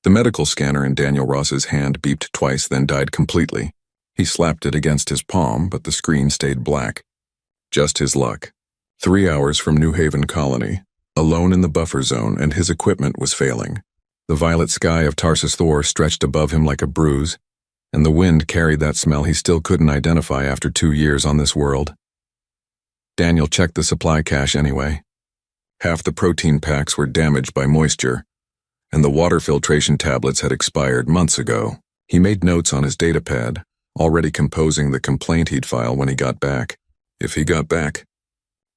The medical scanner in Daniel Ross's hand beeped twice, then died completely. He slapped it against his palm, but the screen stayed black. Just his luck. 3 hours from New Haven Colony, alone in the buffer zone, and his equipment was failing. The violet sky of Tarsus Thor stretched above him like a bruise, and the wind carried that smell he still couldn't identify after 2 years on this world. Daniel checked the supply cache anyway. Half the protein packs were damaged by moisture, and the water filtration tablets had expired months ago. He made notes on his datapad, already composing the complaint he'd file when he got back. If he got back.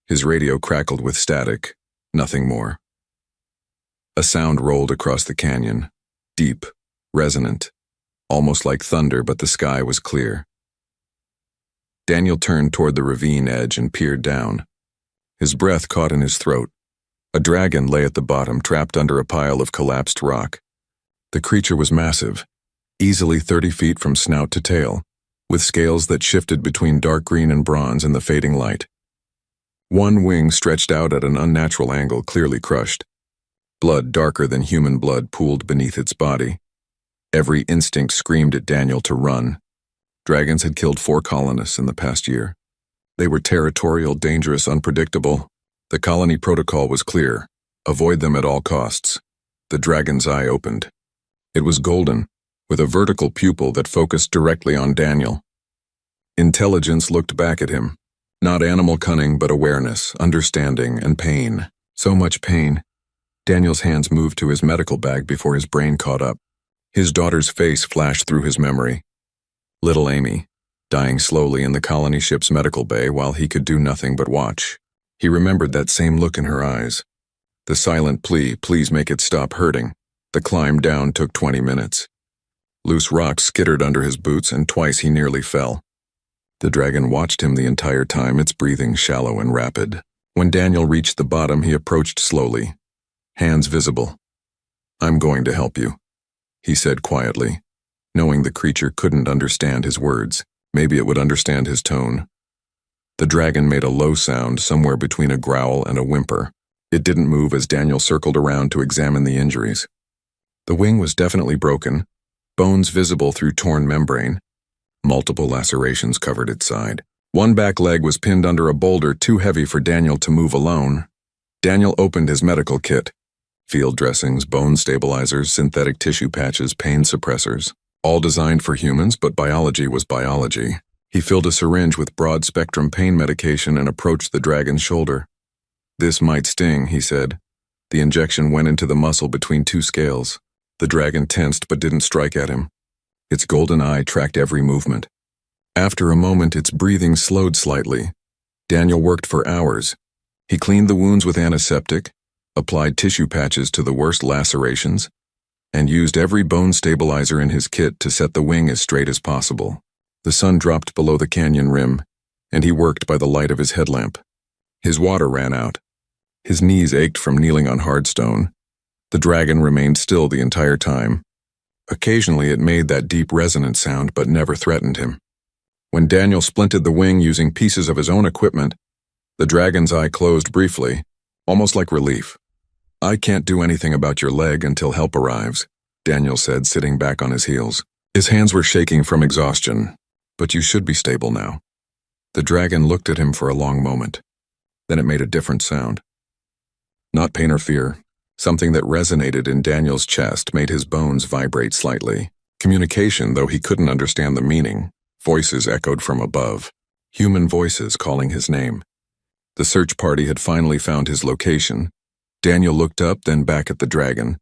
His radio crackled with static, nothing more. A sound rolled across the canyon, deep, resonant, almost like thunder, but the sky was clear. Daniel turned toward the ravine edge and peered down. His breath caught in his throat. A dragon lay at the bottom, trapped under a pile of collapsed rock. The creature was massive, easily 30 feet from snout to tail, with scales that shifted between dark green and bronze in the fading light. One wing stretched out at an unnatural angle, clearly crushed. Blood darker than human blood pooled beneath its body. Every instinct screamed at Daniel to run. Dragons had killed 4 colonists in the past year. They were territorial, dangerous, unpredictable. The colony protocol was clear. Avoid them at all costs. The dragon's eye opened. It was golden, with a vertical pupil that focused directly on Daniel. Intelligence looked back at him. Not animal cunning, but awareness, understanding, and pain. So much pain. Daniel's hands moved to his medical bag before his brain caught up. His daughter's face flashed through his memory. Little Amy, dying slowly in the colony ship's medical bay while he could do nothing but watch. He remembered that same look in her eyes. The silent plea, please make it stop hurting. The climb down took 20 minutes. Loose rocks skittered under his boots, and twice he nearly fell. The dragon watched him the entire time, its breathing shallow and rapid. When Daniel reached the bottom, he approached slowly, hands visible. I'm going to help you, he said quietly, knowing the creature couldn't understand his words. Maybe it would understand his tone. The dragon made a low sound somewhere between a growl and a whimper. It didn't move as Daniel circled around to examine the injuries. The wing was definitely broken, bones visible through torn membrane. Multiple lacerations covered its side. One back leg was pinned under a boulder too heavy for Daniel to move alone. Daniel opened his medical kit. Field dressings, bone stabilizers, synthetic tissue patches, pain suppressors. All designed for humans, but biology was biology. He filled a syringe with broad-spectrum pain medication and approached the dragon's shoulder. This might sting, he said. The injection went into the muscle between 2 scales. The dragon tensed but didn't strike at him. Its golden eye tracked every movement. After a moment, its breathing slowed slightly. Daniel worked for hours. He cleaned the wounds with antiseptic, applied tissue patches to the worst lacerations, and used every bone stabilizer in his kit to set the wing as straight as possible. The sun dropped below the canyon rim, and he worked by the light of his headlamp. His water ran out. His knees ached from kneeling on hard stone. The dragon remained still the entire time. Occasionally it made that deep resonant sound, but never threatened him. When Daniel splinted the wing using pieces of his own equipment, the dragon's eye closed briefly, almost like relief. I can't do anything about your leg until help arrives, Daniel said, sitting back on his heels. His hands were shaking from exhaustion. But you should be stable now. The dragon looked at him for a long moment. Then it made a different sound. Not pain or fear. Something that resonated in Daniel's chest made his bones vibrate slightly. Communication, though he couldn't understand the meaning. Voices echoed from above. Human voices calling his name. The search party had finally found his location. Daniel looked up, then back at the dragon.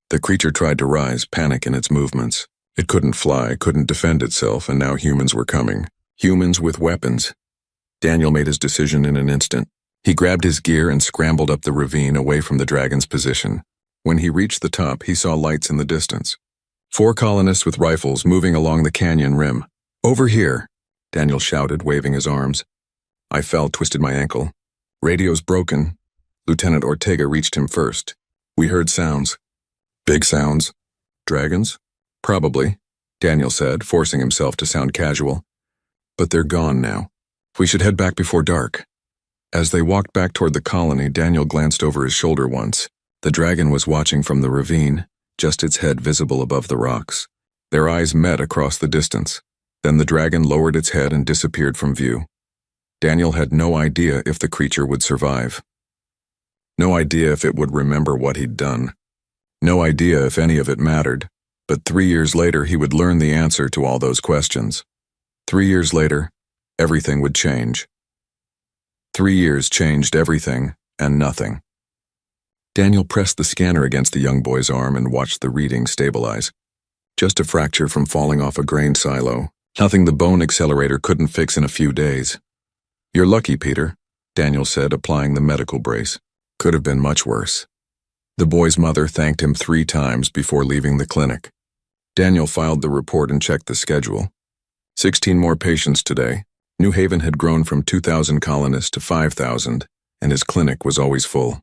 The creature tried to rise, panic in its movements. It couldn't fly, couldn't defend itself, and now humans were coming. Humans with weapons. Daniel made his decision in an instant. He grabbed his gear and scrambled up the ravine away from the dragon's position. When he reached the top, he saw lights in the distance. 4 colonists with rifles moving along the canyon rim. Over here, Daniel shouted, waving his arms. I fell, twisted my ankle. Radio's broken. Lieutenant Ortega reached him first. We heard sounds. Big sounds. Dragons? Probably, Daniel said, forcing himself to sound casual. But they're gone now. We should head back before dark. As they walked back toward the colony, Daniel glanced over his shoulder once. The dragon was watching from the ravine, just its head visible above the rocks. Their eyes met across the distance. Then the dragon lowered its head and disappeared from view. Daniel had no idea if the creature would survive. No idea if it would remember what he'd done. No idea if any of it mattered. But 3 years later, he would learn the answer to all those questions. 3 years later, everything would change. 3 years changed everything and nothing. Daniel pressed the scanner against the young boy's arm and watched the reading stabilize. Just a fracture from falling off a grain silo. Nothing the bone accelerator couldn't fix in a few days. "You're lucky, Peter," Daniel said, applying the medical brace. "Could have been much worse." The boy's mother thanked him 3 times before leaving the clinic. Daniel filed the report and checked the schedule. 16 more patients today. New Haven had grown from 2,000 colonists to 5,000, and his clinic was always full.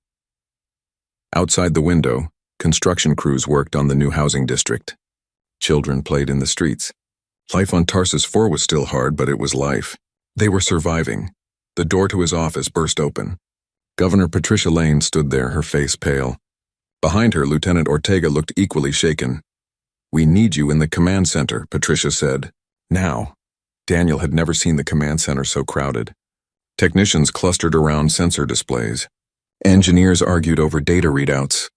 Outside the window, construction crews worked on the new housing district. Children played in the streets. Life on Tarsus 4 was still hard, but it was life. They were surviving. The door to his office burst open. Governor Patricia Lane stood there, her face pale. Behind her, Lieutenant Ortega looked equally shaken. "We need you in the command center," Patricia said. Now. Daniel had never seen the command center so crowded. Technicians clustered around sensor displays. Engineers argued over data readouts.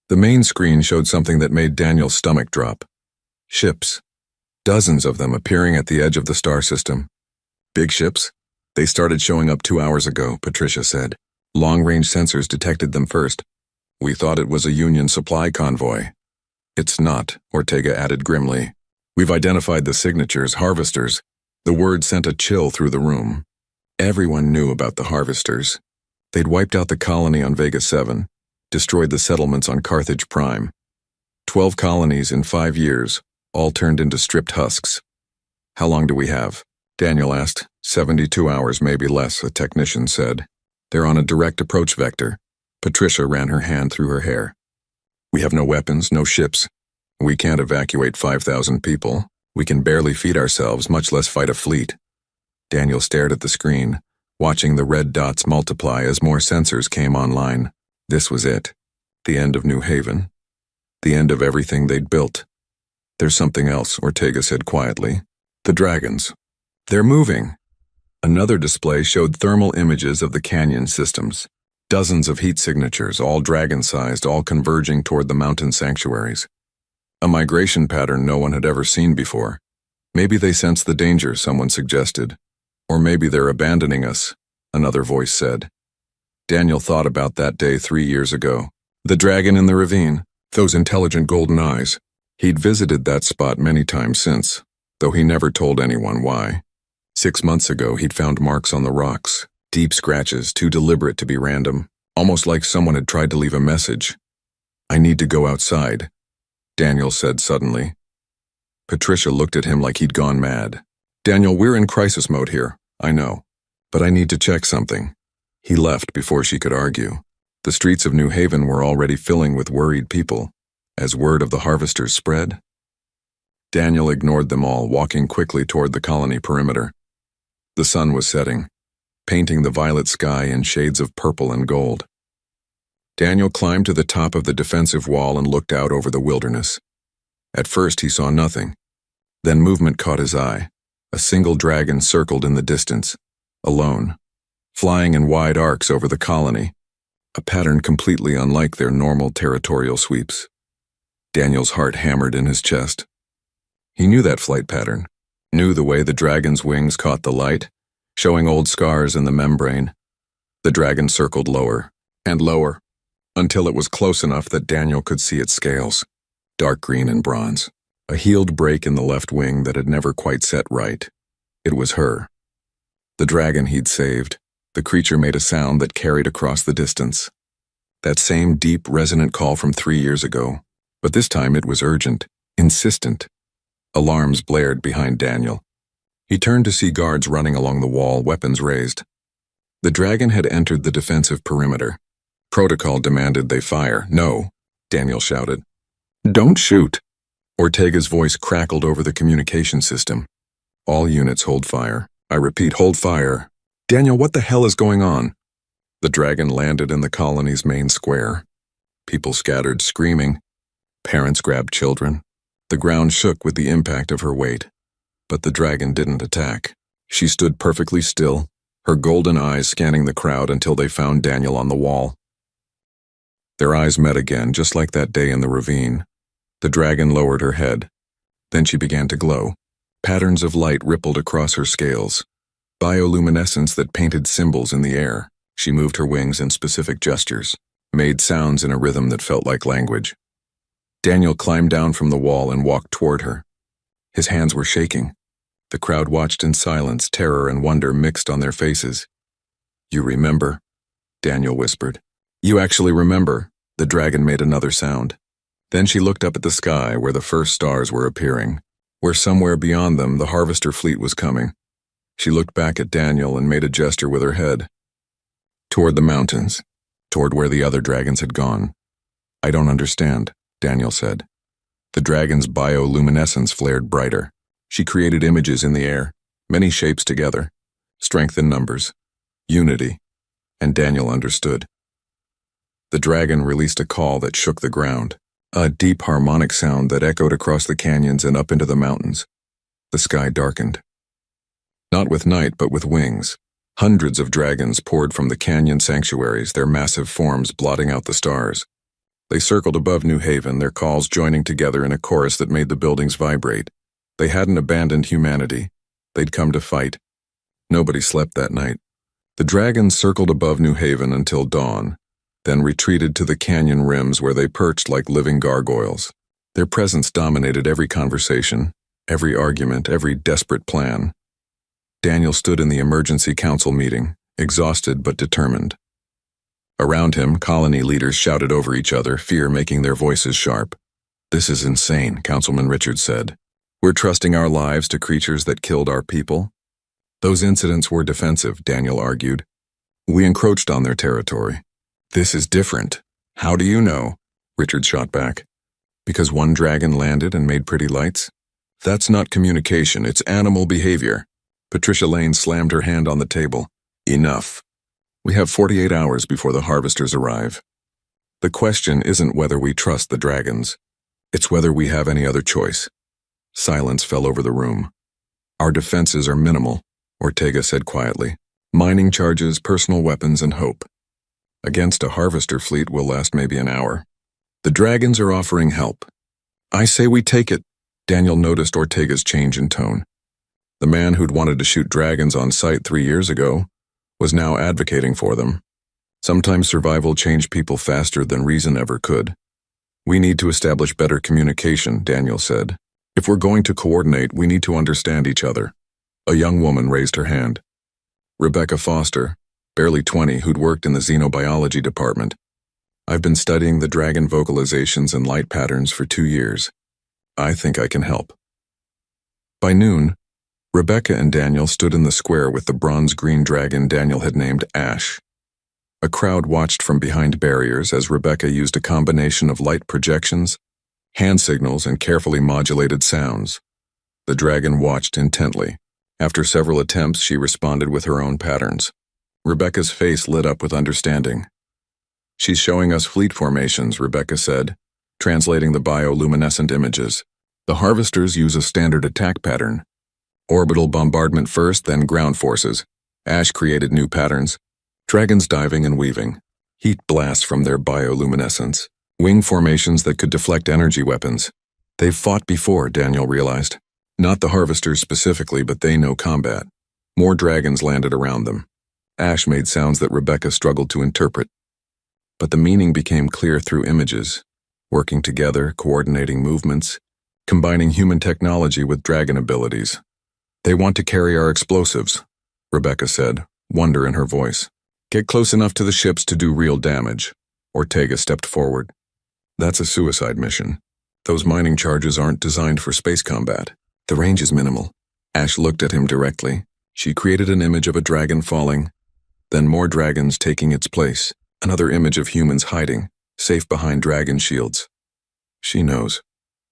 The main screen showed something that made Daniel's stomach drop. Ships. Dozens of them appearing at the edge of the star system. "Big ships? They started showing up 2 hours ago," Patricia said. "Long-range sensors detected them first. We thought it was a Union supply convoy." "It's not," Ortega added grimly. "We've identified the signatures, harvesters." The word sent a chill through the room. Everyone knew about the harvesters. They'd wiped out the colony on Vega 7, destroyed the settlements on Carthage Prime. 12 colonies in 5 years, all turned into stripped husks. "How long do we have?" Daniel asked. 72 hours, maybe less, a technician said. "They're on a direct approach vector." Patricia ran her hand through her hair. "We have no weapons, no ships. We can't evacuate 5,000 people. We can barely feed ourselves, much less fight a fleet." Daniel stared at the screen, watching the red dots multiply as more sensors came online. This was it. The end of New Haven. The end of everything they'd built. "There's something else," Ortega said quietly. "The dragons. They're moving." Another display showed thermal images of the canyon systems. Dozens of heat signatures, all dragon-sized, all converging toward the mountain sanctuaries. A migration pattern no one had ever seen before. "Maybe they sense the danger," someone suggested. "Or maybe they're abandoning us," another voice said. Daniel thought about that day 3 years ago. The dragon in the ravine, those intelligent golden eyes. He'd visited that spot many times since, though he never told anyone why. 6 months ago, he'd found marks on the rocks, deep scratches, too deliberate to be random, almost like someone had tried to leave a message. "I need to go outside," Daniel said suddenly. Patricia looked at him like he'd gone mad. "Daniel, we're in crisis mode here, I know, but I need to check something." He left before she could argue. The streets of New Haven were already filling with worried people, as word of the harvesters spread. Daniel ignored them all, walking quickly toward the colony perimeter. The sun was setting, painting the violet sky in shades of purple and gold. Daniel climbed to the top of the defensive wall and looked out over the wilderness. At first he saw nothing. Then movement caught his eye. A single dragon circled in the distance, alone, flying in wide arcs over the colony, a pattern completely unlike their normal territorial sweeps. Daniel's heart hammered in his chest. He knew that flight pattern, knew the way the dragon's wings caught the light, showing old scars in the membrane. The dragon circled lower and lower, until it was close enough that Daniel could see its scales, dark green and bronze, a healed break in the left wing that had never quite set right. It was her. The dragon he'd saved. The creature made a sound that carried across the distance. That same deep, resonant call from 3 years ago, but this time it was urgent, insistent. Alarms blared behind Daniel. He turned to see guards running along the wall, weapons raised. The dragon had entered the defensive perimeter. Protocol demanded they fire. "No," Daniel shouted. "Don't shoot." Ortega's voice crackled over the communication system. "All units hold fire. I repeat, hold fire." "Daniel, what the hell is going on?" The dragon landed in the colony's main square. People scattered, screaming. Parents grabbed children. The ground shook with the impact of her weight. But the dragon didn't attack. She stood perfectly still, her golden eyes scanning the crowd until they found Daniel on the wall. Their eyes met again, just like that day in the ravine. The dragon lowered her head. Then she began to glow. Patterns of light rippled across her scales. Bioluminescence that painted symbols in the air. She moved her wings in specific gestures, made sounds in a rhythm that felt like language. Daniel climbed down from the wall and walked toward her. His hands were shaking. The crowd watched in silence, terror and wonder mixed on their faces. "You remember?" Daniel whispered. "You actually remember." The dragon made another sound. Then she looked up at the sky where the first stars were appearing, where somewhere beyond them the harvester fleet was coming. She looked back at Daniel and made a gesture with her head. Toward the mountains, toward where the other dragons had gone. "I don't understand," Daniel said. The dragon's bioluminescence flared brighter. She created images in the air, many shapes together, strength in numbers, unity, and Daniel understood. The dragon released a call that shook the ground, a deep harmonic sound that echoed across the canyons and up into the mountains. The sky darkened. Not with night, but with wings. Hundreds of dragons poured from the canyon sanctuaries, their massive forms blotting out the stars. They circled above New Haven, their calls joining together in a chorus that made the buildings vibrate. They hadn't abandoned humanity. They'd come to fight. Nobody slept that night. The dragons circled above New Haven until dawn, then retreated to the canyon rims where they perched like living gargoyles. Their presence dominated every conversation, every argument, every desperate plan. Daniel stood in the emergency council meeting, exhausted but determined. Around him, colony leaders shouted over each other, fear making their voices sharp. "This is insane," Councilman Richards said. "We're trusting our lives to creatures that killed our people." "Those incidents were defensive," Daniel argued. "We encroached on their territory." "This is different." "How do you know?" Richards shot back. "Because one dragon landed and made pretty lights? That's not communication, it's animal behavior." Patricia Lane slammed her hand on the table. "Enough. We have 48 hours before the harvesters arrive. The question isn't whether we trust the dragons. It's whether we have any other choice." Silence fell over the room. "Our defenses are minimal," Ortega said quietly. "Mining charges, personal weapons, and hope. Against a harvester fleet will last maybe an hour. The dragons are offering help." "I say we take it." Daniel noticed Ortega's change in tone. The man who'd wanted to shoot dragons on sight 3 years ago was now advocating for them. Sometimes survival changed people faster than reason ever could. "We need to establish better communication," Daniel said. "If we're going to coordinate, we need to understand each other." A young woman raised her hand. Rebecca Foster, barely 20, who'd worked in the xenobiology department. "I've been studying the dragon vocalizations and light patterns for 2 years. I think I can help." By noon, Rebecca and Daniel stood in the square with the bronze-green dragon Daniel had named Ash. A crowd watched from behind barriers as Rebecca used a combination of light projections, hand signals, and carefully modulated sounds. The dragon watched intently. After several attempts, she responded with her own patterns. Rebecca's face lit up with understanding. "She's showing us fleet formations," Rebecca said, translating the bioluminescent images. "The harvesters use a standard attack pattern. Orbital bombardment first, then ground forces." Ash created new patterns. Dragons diving and weaving. Heat blasts from their bioluminescence. Wing formations that could deflect energy weapons. They've fought before, Daniel realized. Not the harvesters specifically, but they know combat. More dragons landed around them. Ash made sounds that Rebecca struggled to interpret. But the meaning became clear through images. Working together, coordinating movements, combining human technology with dragon abilities. "They want to carry our explosives," Rebecca said, wonder in her voice. "Get close enough to the ships to do real damage." Ortega stepped forward. "That's a suicide mission. Those mining charges aren't designed for space combat. The range is minimal." Ash looked at him directly. She created an image of a dragon falling, then more dragons taking its place, another image of humans hiding, safe behind dragon shields. "She knows,"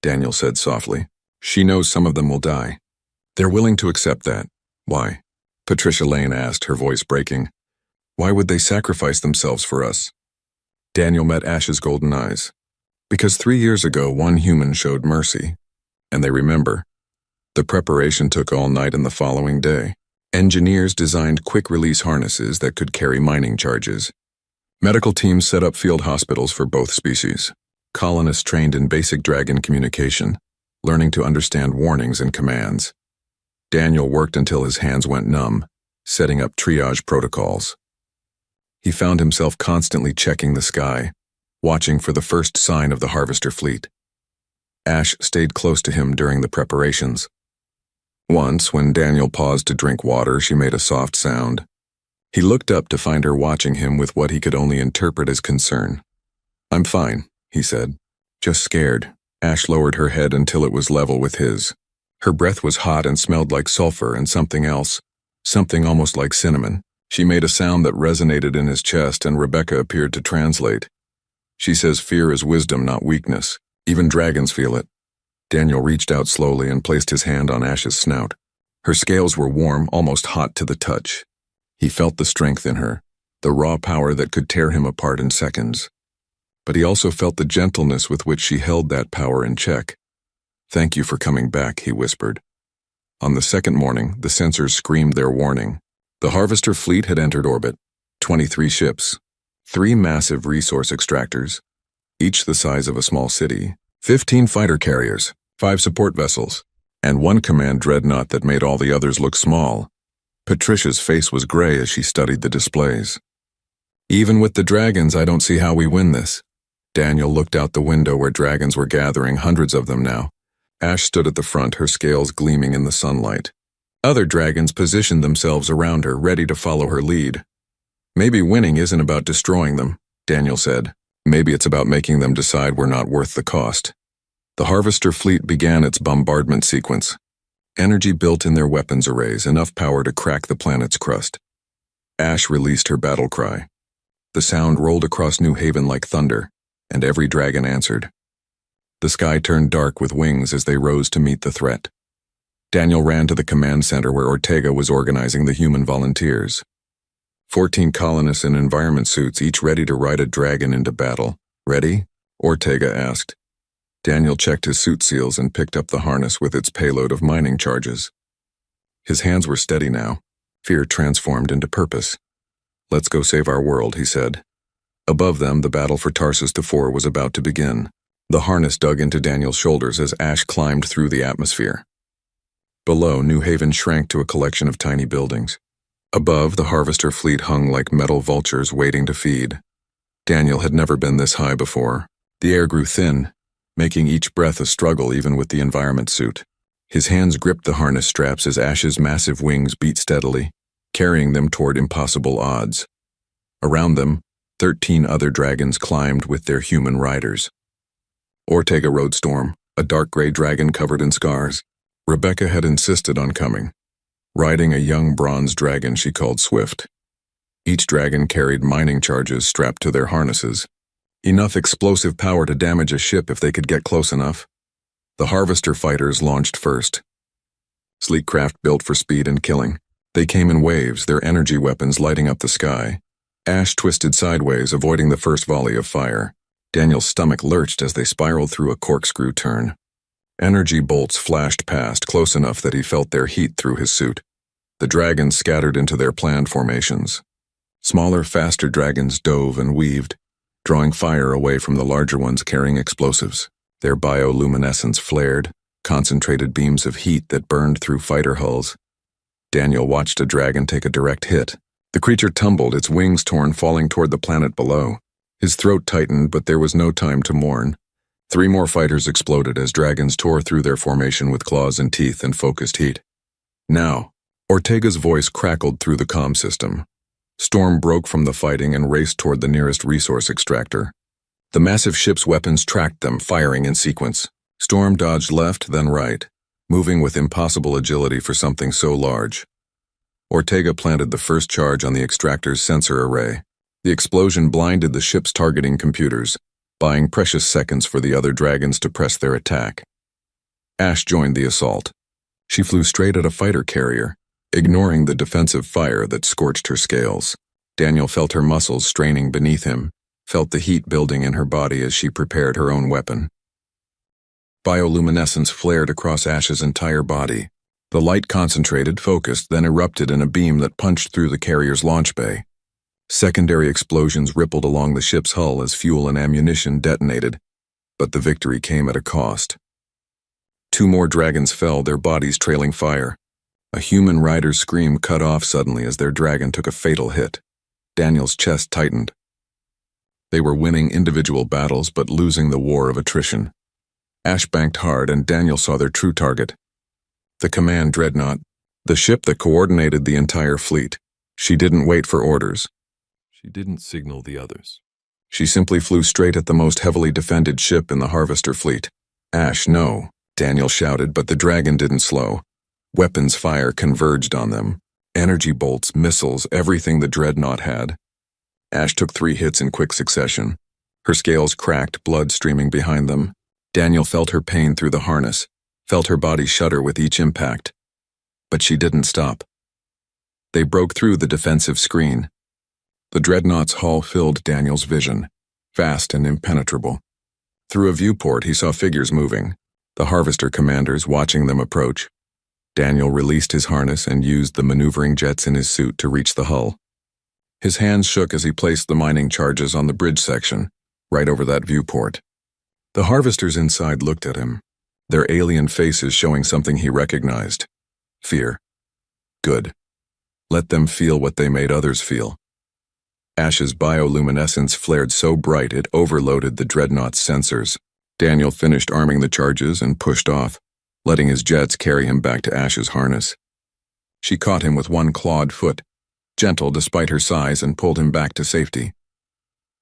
Daniel said softly. "She knows some of them will die. They're willing to accept that. Why?" Patricia Lane asked, her voice breaking. "Why would they sacrifice themselves for us?" Daniel met Ash's golden eyes. Because 3 years ago, one human showed mercy, and they remember. The preparation took all night and the following day. Engineers designed quick-release harnesses that could carry mining charges. Medical teams set up field hospitals for both species. Colonists trained in basic dragon communication, learning to understand warnings and commands. Daniel worked until his hands went numb, setting up triage protocols. He found himself constantly checking the sky, watching for the first sign of the harvester fleet. Ash stayed close to him during the preparations. Once, when Daniel paused to drink water, she made a soft sound. He looked up to find her watching him with what he could only interpret as concern. "I'm fine," he said. "Just scared." Ash lowered her head until it was level with his. Her breath was hot and smelled like sulfur and something else, something almost like cinnamon. She made a sound that resonated in his chest, and Rebecca appeared to translate. "She says fear is wisdom, not weakness. Even dragons feel it." Daniel reached out slowly and placed his hand on Ash's snout. Her scales were warm, almost hot to the touch. He felt the strength in her, the raw power that could tear him apart in seconds. But he also felt the gentleness with which she held that power in check. "Thank you for coming back," he whispered. On the second morning, the sensors screamed their warning. The harvester fleet had entered orbit. 23 ships, 3 massive resource extractors, each the size of a small city, 15 fighter carriers, 5 support vessels, and 1 command dreadnought that made all the others look small. Patricia's face was gray as she studied the displays. "Even with the dragons, I don't see how we win this." Daniel looked out the window where dragons were gathering, hundreds of them now. Ash stood at the front, her scales gleaming in the sunlight. Other dragons positioned themselves around her, ready to follow her lead. "Maybe winning isn't about destroying them," Daniel said. "Maybe it's about making them decide we're not worth the cost." The harvester fleet began its bombardment sequence. Energy built in their weapons arrays, enough power to crack the planet's crust. Ash released her battle cry. The sound rolled across New Haven like thunder, and every dragon answered. The sky turned dark with wings as they rose to meet the threat. Daniel ran to the command center where Ortega was organizing the human volunteers. 14 colonists in environment suits, each ready to ride a dragon into battle. "Ready?" Ortega asked. Daniel checked his suit seals and picked up the harness with its payload of mining charges. His hands were steady now, fear transformed into purpose. "Let's go save our world," he said. Above them, the battle for Tarsus IV was about to begin. The harness dug into Daniel's shoulders as Ash climbed through the atmosphere. Below, New Haven shrank to a collection of tiny buildings. Above, the harvester fleet hung like metal vultures waiting to feed. Daniel had never been this high before. The air grew thin, making each breath a struggle even with the environment suit. His hands gripped the harness straps as Ash's massive wings beat steadily, carrying them toward impossible odds. Around them, 13 other dragons climbed with their human riders. Ortega rode Storm, a dark gray dragon covered in scars. Rebecca had insisted on coming, riding a young bronze dragon she called Swift. Each dragon carried mining charges strapped to their harnesses, enough explosive power to damage a ship if they could get close enough. The harvester fighters launched first. Sleek craft built for speed and killing. They came in waves, their energy weapons lighting up the sky. Ash twisted sideways, avoiding the first volley of fire. Daniel's stomach lurched as they spiraled through a corkscrew turn. Energy bolts flashed past, close enough that he felt their heat through his suit. The dragons scattered into their planned formations. Smaller, faster dragons dove and weaved, drawing fire away from the larger ones carrying explosives. Their bioluminescence flared, concentrated beams of heat that burned through fighter hulls. Daniel watched a dragon take a direct hit. The creature tumbled, its wings torn, falling toward the planet below. His throat tightened, but there was no time to mourn. 3 more fighters exploded as dragons tore through their formation with claws and teeth and focused heat. "Now," Ortega's voice crackled through the comm system. Storm broke from the fighting and raced toward the nearest resource extractor. The massive ship's weapons tracked them, firing in sequence. Storm dodged left, then right, moving with impossible agility for something so large. Ortega planted the first charge on the extractor's sensor array. The explosion blinded the ship's targeting computers, buying precious seconds for the other dragons to press their attack. Ash joined the assault. She flew straight at a fighter carrier, ignoring the defensive fire that scorched her scales. Daniel felt her muscles straining beneath him, felt the heat building in her body as she prepared her own weapon. Bioluminescence flared across Ash's entire body. The light concentrated, focused, then erupted in a beam that punched through the carrier's launch bay. Secondary explosions rippled along the ship's hull as fuel and ammunition detonated, but the victory came at a cost. 2 more dragons fell, their bodies trailing fire. A human rider's scream cut off suddenly as their dragon took a fatal hit. Daniel's chest tightened. They were winning individual battles but losing the war of attrition. Ash banked hard and Daniel saw their true target. The command dreadnought, the ship that coordinated the entire fleet. She didn't wait for orders. She didn't signal the others. She simply flew straight at the most heavily defended ship in the Harvester fleet. Ash, no, Daniel shouted, but the dragon didn't slow. Weapons fire converged on them. Energy bolts, missiles, everything the dreadnought had. Ash took 3 hits in quick succession. Her scales cracked, blood streaming behind them. Daniel felt her pain through the harness, felt her body shudder with each impact. But she didn't stop. They broke through the defensive screen. The dreadnought's hull filled Daniel's vision, vast and impenetrable. Through a viewport, he saw figures moving, the Harvester commanders watching them approach. Daniel released his harness and used the maneuvering jets in his suit to reach the hull. His hands shook as he placed the mining charges on the bridge section, right over that viewport. The Harvesters inside looked at him, their alien faces showing something he recognized. Fear. Good. Let them feel what they made others feel. Ash's bioluminescence flared so bright it overloaded the dreadnought's sensors. Daniel finished arming the charges and pushed off, letting his jets carry him back to Ash's harness. She caught him with one clawed foot, gentle despite her size, and pulled him back to safety.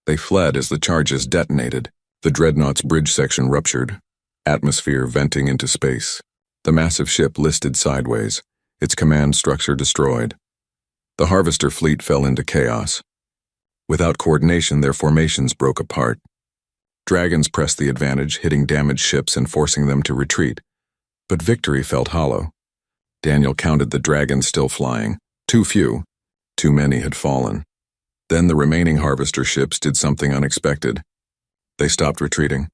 They fled as the charges detonated. The dreadnought's bridge section ruptured, atmosphere venting into space. The massive ship listed sideways, its command structure destroyed. The Harvester fleet fell into chaos. Without coordination, their formations broke apart. Dragons pressed the advantage, hitting damaged ships and forcing them to retreat. But victory felt hollow. Daniel counted the dragons still flying. Too few. Too many had fallen. Then the remaining Harvester ships did something unexpected. They stopped retreating.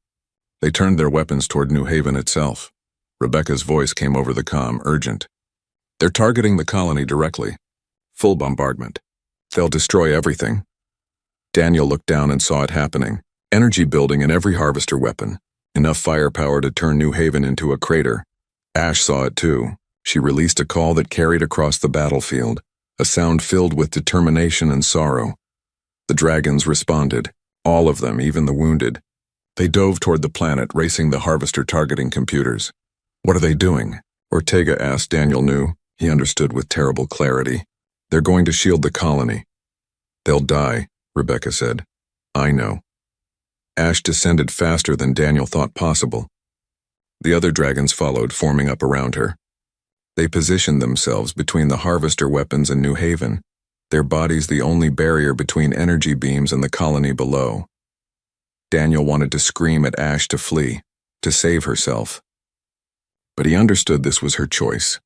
They turned their weapons toward New Haven itself. Rebecca's voice came over the comm, urgent. They're targeting the colony directly. Full bombardment. They'll destroy everything. Daniel looked down and saw it happening. Energy building in every Harvester weapon. Enough firepower to turn New Haven into a crater. Ash saw it too. She released a call that carried across the battlefield, a sound filled with determination and sorrow. The dragons responded, all of them, even the wounded. They dove toward the planet, racing the Harvester targeting computers. What are they doing? Ortega asked. Daniel knew. He understood with terrible clarity. They're going to shield the colony. They'll die, Rebecca said. I know. Ash descended faster than Daniel thought possible. The other dragons followed, forming up around her. They positioned themselves between the Harvester weapons and New Haven, their bodies the only barrier between energy beams and the colony below. Daniel wanted to scream at Ash to flee, to save herself. But he understood this was her choice.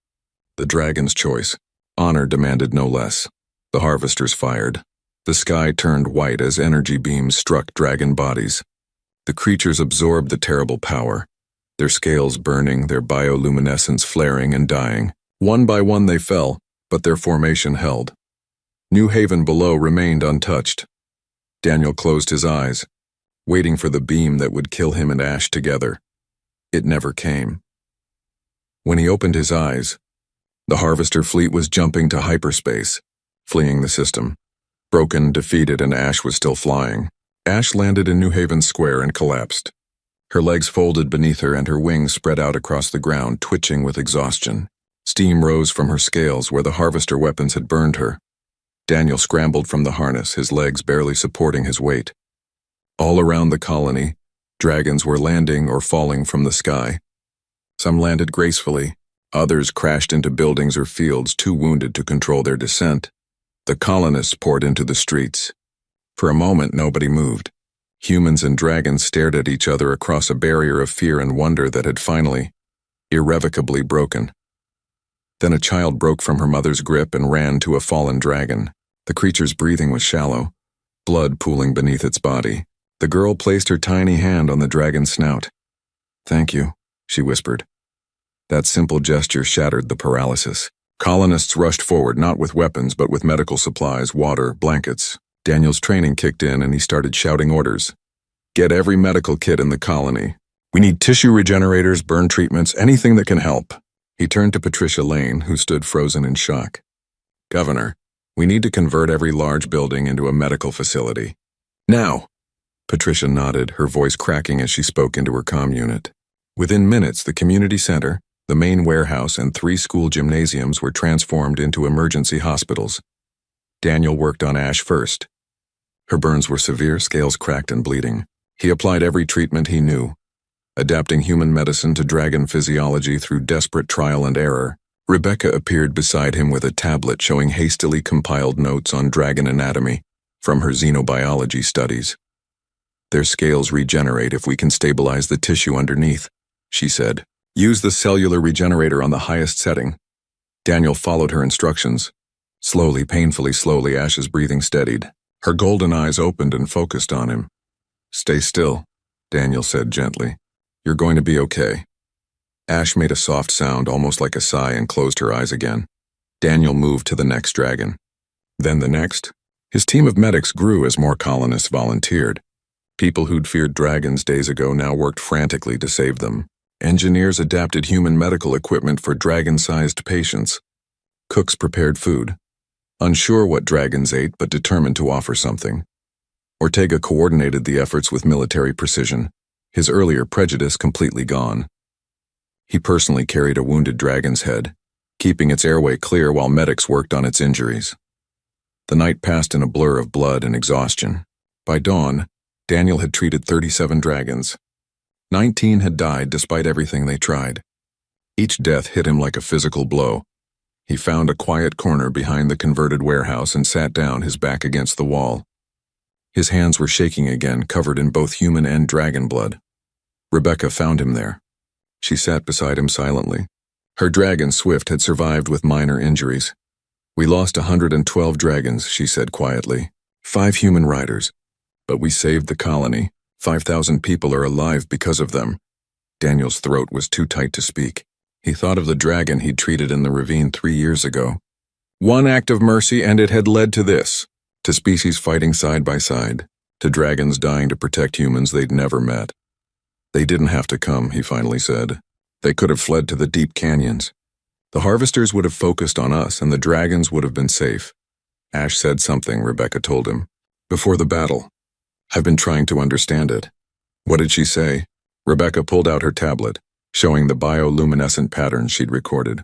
The dragon's choice. Honor demanded no less. The Harvesters fired. The sky turned white as energy beams struck dragon bodies. The creatures absorbed the terrible power, their scales burning, their bioluminescence flaring and dying. One by one they fell, but their formation held. New Haven below remained untouched. Daniel closed his eyes, waiting for the beam that would kill him and Ash together. It never came. When he opened his eyes, the Harvester fleet was jumping to hyperspace, fleeing the system. Broken, defeated, and Ash was still flying. Ash landed in New Haven Square and collapsed. Her legs folded beneath her and her wings spread out across the ground, twitching with exhaustion. Steam rose from her scales where the Harvester weapons had burned her. Daniel scrambled from the harness, his legs barely supporting his weight. All around the colony, dragons were landing or falling from the sky. Some landed gracefully, others crashed into buildings or fields, too wounded to control their descent. The colonists poured into the streets. For a moment, nobody moved. Humans and dragons stared at each other across a barrier of fear and wonder that had finally, irrevocably broken. Then a child broke from her mother's grip and ran to a fallen dragon. The creature's breathing was shallow, blood pooling beneath its body. The girl placed her tiny hand on the dragon's snout. "Thank you," she whispered. That simple gesture shattered the paralysis. Colonists rushed forward, not with weapons, but with medical supplies, water, blankets. Daniel's training kicked in and he started shouting orders. "Get every medical kit in the colony. We need tissue regenerators, burn treatments, anything that can help." He turned to Patricia Lane, who stood frozen in shock. "Governor, we need to convert every large building into a medical facility. Now!" Patricia nodded, her voice cracking as she spoke into her comm unit. Within minutes, the community center, the main warehouse, and 3 school gymnasiums were transformed into emergency hospitals. Daniel worked on Ash first. Her burns were severe, scales cracked and bleeding. He applied every treatment he knew, adapting human medicine to dragon physiology through desperate trial and error. Rebecca appeared beside him with a tablet showing hastily compiled notes on dragon anatomy from her xenobiology studies. "Their scales regenerate if we can stabilize the tissue underneath," she said. "Use the cellular regenerator on the highest setting." Daniel followed her instructions. Slowly, painfully slowly, Ash's breathing steadied. Her golden eyes opened and focused on him. "Stay still," Daniel said gently. "You're going to be okay." Ash made a soft sound, almost like a sigh, and closed her eyes again. Daniel moved to the next dragon. Then the next. His team of medics grew as more colonists volunteered. People who'd feared dragons days ago now worked frantically to save them. Engineers adapted human medical equipment for dragon-sized patients. Cooks prepared food, unsure what dragons ate but determined to offer something. Ortega coordinated the efforts with military precision, his earlier prejudice completely gone. He personally carried a wounded dragon's head, keeping its airway clear while medics worked on its injuries. The night passed in a blur of blood and exhaustion. By dawn, Daniel had treated 37 dragons. 19 had died despite everything they tried. Each death hit him like a physical blow. He found a quiet corner behind the converted warehouse and sat down, his back against the wall. His hands were shaking again, covered in both human and dragon blood. Rebecca found him there. She sat beside him silently. Her dragon, Swift, had survived with minor injuries. "We lost 112 dragons," she said quietly. 5 human riders. But we saved the colony. 5,000 people are alive because of them. Daniel's throat was too tight to speak. He thought of the dragon he'd treated in the ravine 3 years ago. One act of mercy and it had led to this. To species fighting side by side. To dragons dying to protect humans they'd never met. "They didn't have to come," he finally said. "They could have fled to the deep canyons. The harvesters would have focused on us and the dragons would have been safe." Ash said something, Rebecca told him. "Before the battle. I've been trying to understand it." "What did she say?" Rebecca pulled out her tablet, showing the bioluminescent patterns she'd recorded.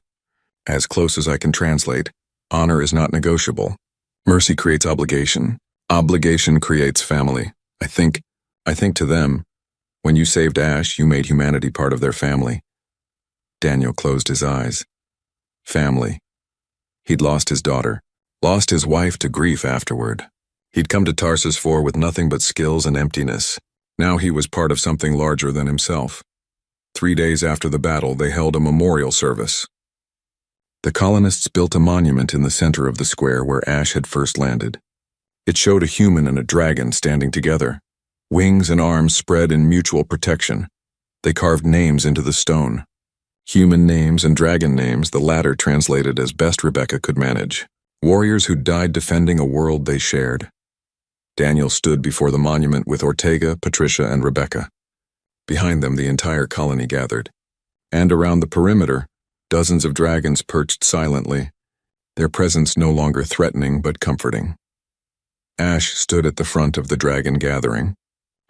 "As close as I can translate, honor is not negotiable. Mercy creates obligation. Obligation creates family. I think to them, when you saved Ash, you made humanity part of their family." Daniel closed his eyes. Family. He'd lost his daughter, lost his wife to grief afterward. He'd come to Tarsus 4 with nothing but skills and emptiness. Now he was part of something larger than himself. 3 days after the battle, they held a memorial service. The colonists built a monument in the center of the square where Ash had first landed. It showed a human and a dragon standing together, wings and arms spread in mutual protection. They carved names into the stone. Human names and dragon names, the latter translated as best Rebecca could manage. Warriors who died defending a world they shared. Daniel stood before the monument with Ortega, Patricia, and Rebecca. Behind them, the entire colony gathered. And around the perimeter, dozens of dragons perched silently, their presence no longer threatening but comforting. Ash stood at the front of the dragon gathering,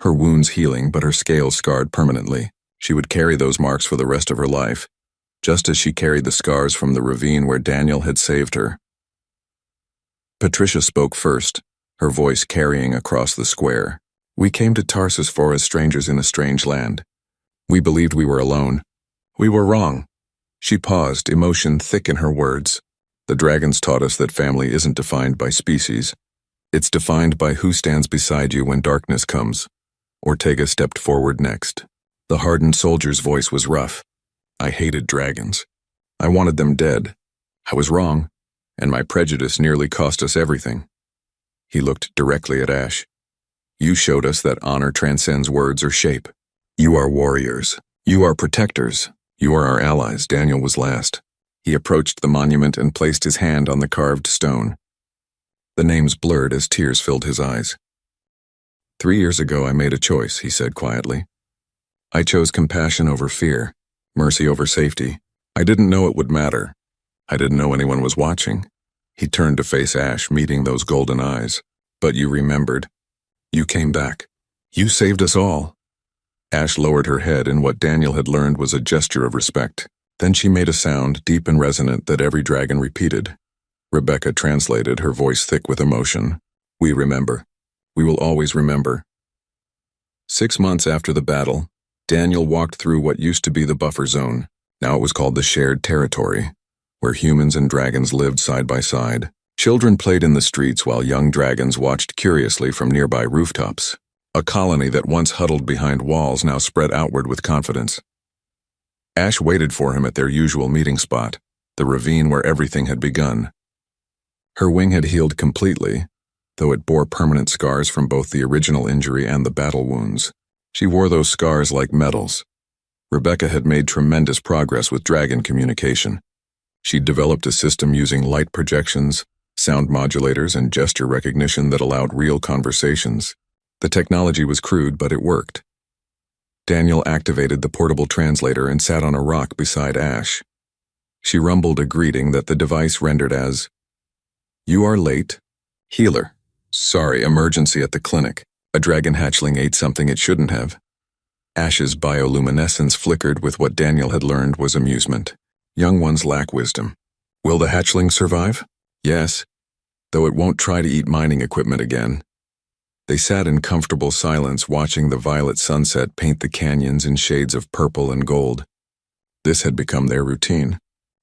her wounds healing but her scales scarred permanently. She would carry those marks for the rest of her life, just as she carried the scars from the ravine where Daniel had saved her. Patricia spoke first, her voice carrying across the square. "We came to Tarsus 4 as strangers in a strange land. We believed we were alone. We were wrong." She paused, emotion thick in her words. "The dragons taught us that family isn't defined by species. It's defined by who stands beside you when darkness comes." Ortega stepped forward next. The hardened soldier's voice was rough. "I hated dragons. I wanted them dead. I was wrong, and my prejudice nearly cost us everything." He looked directly at Ash. You showed us that honor transcends words or shape. You are warriors. You are protectors. You are our allies. Daniel was last. He approached the monument and placed his hand on the carved stone. The names blurred as tears filled his eyes. 3 years ago I made a choice, he said quietly. I chose compassion over fear, mercy over safety. I didn't know it would matter. I didn't know anyone was watching. He turned to face Ash, meeting those golden eyes. But you remembered. You came back. You saved us all. Ash lowered her head in what Daniel had learned was a gesture of respect. Then she made a sound, deep and resonant, that every dragon repeated. Rebecca translated, her voice thick with emotion. We remember. We will always remember. 6 months after the battle, Daniel walked through what used to be the buffer zone. Now it was called the shared territory, where humans and dragons lived side by side. Children played in the streets while young dragons watched curiously from nearby rooftops. A colony that once huddled behind walls now spread outward with confidence. Ash waited for him at their usual meeting spot, the ravine where everything had begun. Her wing had healed completely, though it bore permanent scars from both the original injury and the battle wounds. She wore those scars like medals. Rebecca had made tremendous progress with dragon communication. She'd developed a system using light projections, sound modulators, and gesture recognition that allowed real conversations. The technology was crude, but it worked. Daniel activated the portable translator and sat on a rock beside Ash. She rumbled a greeting that the device rendered as, You are late. Healer. Sorry, emergency at the clinic. A dragon hatchling ate something it shouldn't have. Ash's bioluminescence flickered with what Daniel had learned was amusement. Young ones lack wisdom. Will the hatchling survive? Yes, though it won't try to eat mining equipment again. They sat in comfortable silence, watching the violet sunset paint the canyons in shades of purple and gold. This had become their routine.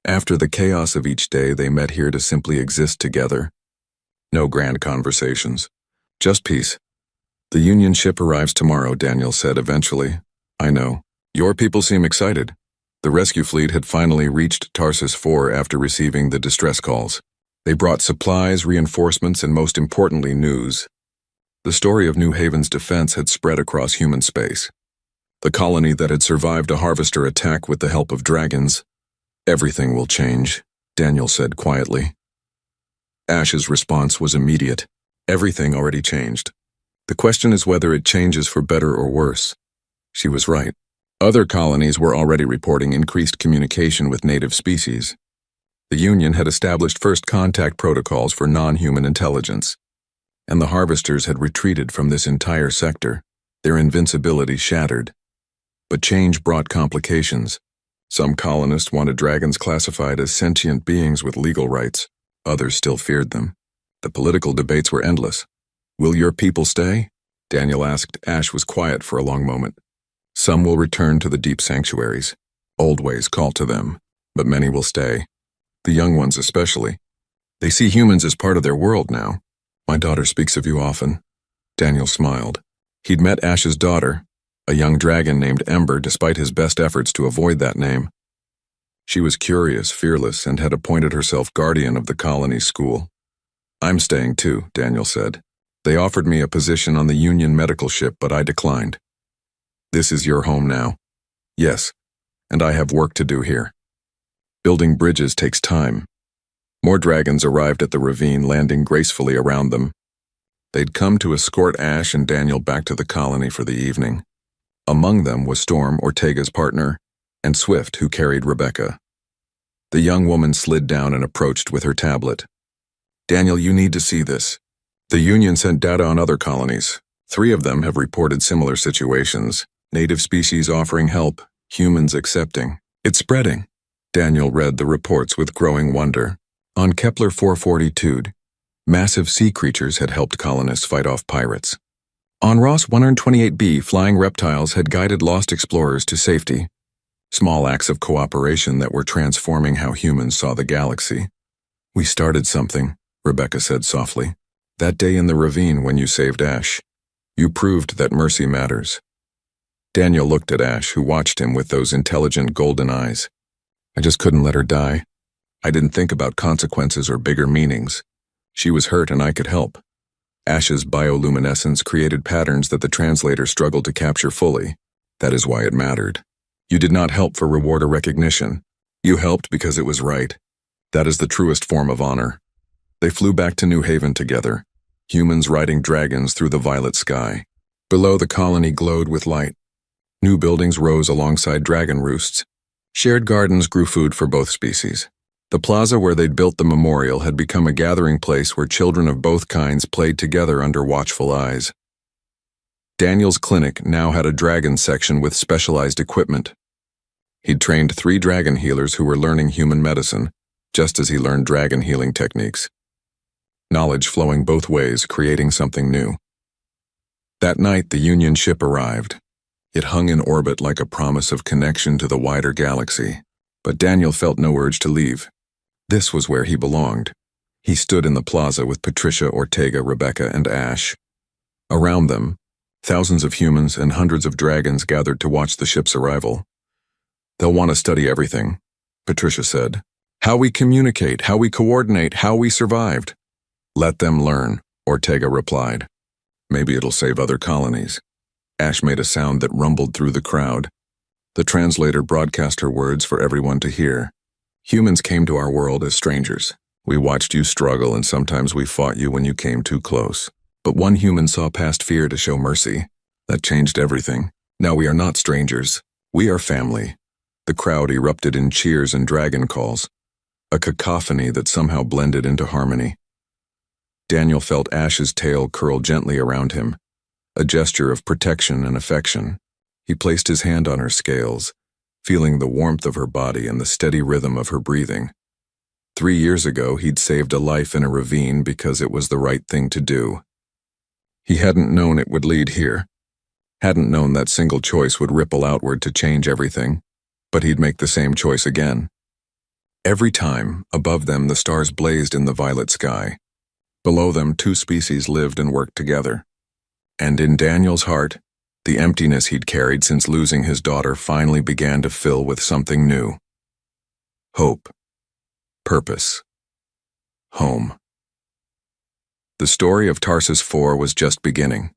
After the chaos of each day, they met here to simply exist together. No grand conversations. Just peace. The Union ship arrives tomorrow, Daniel said eventually. I know. Your people seem excited. The rescue fleet had finally reached Tarsus 4 after receiving the distress calls. They brought supplies, reinforcements, and most importantly, news. The story of New Haven's defense had spread across human space. The colony that had survived a harvester attack with the help of dragons. Everything will change, Daniel said quietly. Ash's response was immediate. Everything already changed. The question is whether it changes for better or worse. She was right. Other colonies were already reporting increased communication with native species. The Union had established first contact protocols for non-human intelligence, and the harvesters had retreated from this entire sector, their invincibility shattered. But change brought complications. Some colonists wanted dragons classified as sentient beings with legal rights. Others still feared them. The political debates were endless. Will your people stay? Daniel asked. Ash was quiet for a long moment. Some will return to the deep sanctuaries. Old ways call to them, but many will stay. The young ones especially. They see humans as part of their world now. My daughter speaks of you often. Daniel smiled. He'd met Ash's daughter, a young dragon named Ember, despite his best efforts to avoid that name. She was curious, fearless, and had appointed herself guardian of the colony's school. I'm staying too, Daniel said. They offered me a position on the Union medical ship, but I declined. This is your home now. Yes, and I have work to do here. Building bridges takes time. More dragons arrived at the ravine, landing gracefully around them. They'd come to escort Ash and Daniel back to the colony for the evening. Among them was Storm, Ortega's partner, and Swift, who carried Rebecca. The young woman slid down and approached with her tablet. Daniel, you need to see this. The Union sent data on other colonies. 3 of them have reported similar situations. Native species offering help, humans accepting. It's spreading. Daniel read the reports with growing wonder. On Kepler 442, massive sea creatures had helped colonists fight off pirates. On Ross 128b, flying reptiles had guided lost explorers to safety. Small acts of cooperation that were transforming how humans saw the galaxy. We started something, Rebecca said softly. That day in the ravine when you saved Ash. You proved that mercy matters. Daniel looked at Ash, who watched him with those intelligent golden eyes. I just couldn't let her die. I didn't think about consequences or bigger meanings. She was hurt and I could help. Ash's bioluminescence created patterns that the translator struggled to capture fully. That is why it mattered. You did not help for reward or recognition. You helped because it was right. That is the truest form of honor. They flew back to New Haven together, humans riding dragons through the violet sky. Below, the colony glowed with light. New buildings rose alongside dragon roosts. Shared gardens grew food for both species. The plaza where they'd built the memorial had become a gathering place where children of both kinds played together under watchful eyes. Daniel's clinic now had a dragon section with specialized equipment. He'd trained 3 dragon healers who were learning human medicine, just as he learned dragon healing techniques. Knowledge flowing both ways, creating something new. That night, the Union ship arrived. It hung in orbit like a promise of connection to the wider galaxy, but Daniel felt no urge to leave. This was where he belonged. He stood in the plaza with Patricia, Ortega, Rebecca, and Ash. Around them, thousands of humans and hundreds of dragons gathered to watch the ship's arrival. "They'll want to study everything," Patricia said. "How we communicate, how we coordinate, how we survived." "Let them learn," Ortega replied. "Maybe it'll save other colonies." Ash made a sound that rumbled through the crowd. The translator broadcast her words for everyone to hear. "Humans came to our world as strangers. We watched you struggle, and sometimes we fought you when you came too close. But one human saw past fear to show mercy. That changed everything. Now we are not strangers. We are family." The crowd erupted in cheers and dragon calls, a cacophony that somehow blended into harmony. Daniel felt Ash's tail curl gently around him, a gesture of protection and affection. He placed his hand on her scales, feeling the warmth of her body and the steady rhythm of her breathing. 3 years ago, he'd saved a life in a ravine because it was the right thing to do. He hadn't known it would lead here, hadn't known that single choice would ripple outward to change everything, but he'd make the same choice again. Every time, above them, the stars blazed in the violet sky. Below them, 2 species lived and worked together. And in Daniel's heart, the emptiness he'd carried since losing his daughter finally began to fill with something new. Hope. Purpose. Home. The story of Tarsus 4 was just beginning.